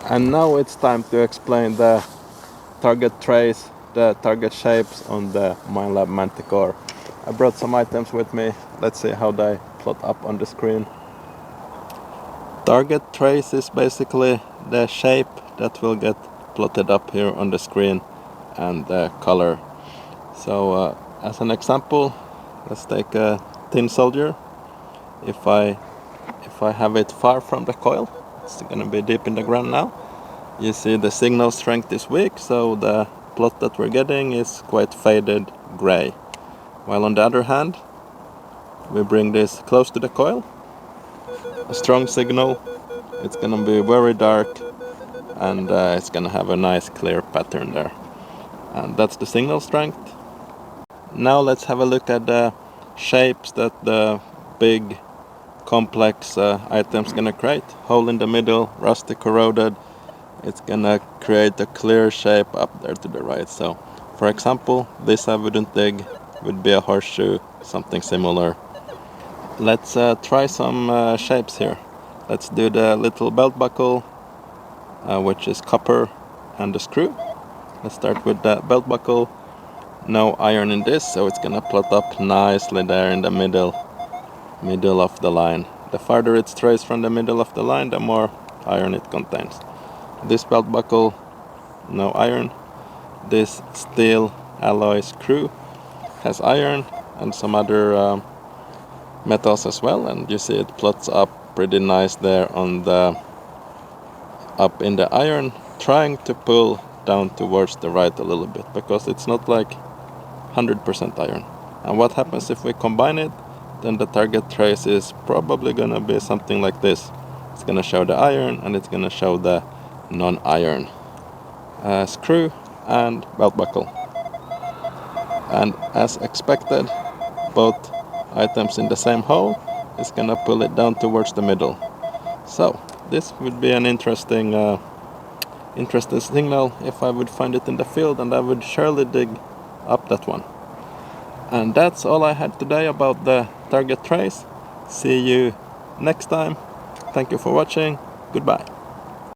And now it's time to explain the target trace, the target shapes on the Minelab Manticore. I brought some items with me. Let's see how they plot up on the screen. Target trace is basically the shape that will get plotted up here on the screen and the color. So as an example, let's take a tin soldier. If I have it far from the coil, it's gonna be deep in the ground now. You see the signal strength is weak, so the plot that we're getting is quite faded gray. While on the other hand, we bring this close to the coil, a strong signal, it's gonna be very dark, and it's gonna have a nice clear pattern there. And that's the signal strength. Now let's have a look at the shapes that the big complex item's gonna create. Hole in the middle, rusty, corroded. It's gonna create a clear shape up there to the right. So for example, this I wouldn't dig, would be a horseshoe, something similar. Let's try some shapes here. Let's do the little belt buckle, which is copper, and the screw. Let's start with the belt buckle. No iron in this, so it's gonna plot up nicely there in the middle of the line. The farther it's traced from the middle of the line, the more iron it contains. This belt buckle, no iron. This steel alloy screw has iron and some other metals as well, and you see it plots up pretty nice there on the up in the iron, trying to pull down towards the right a little bit because it's not like 100% iron. And what happens if we combine it? Then the target trace is probably gonna be something like this. It's gonna show the iron and it's gonna show the non-iron screw and belt buckle. And as expected, both items in the same hole is gonna pull it down towards the middle. So this would be an interesting signal if I would find it in the field, and I would surely dig up that one. And that's all I had today about the target trace. See you next time. Thank you for watching. Goodbye.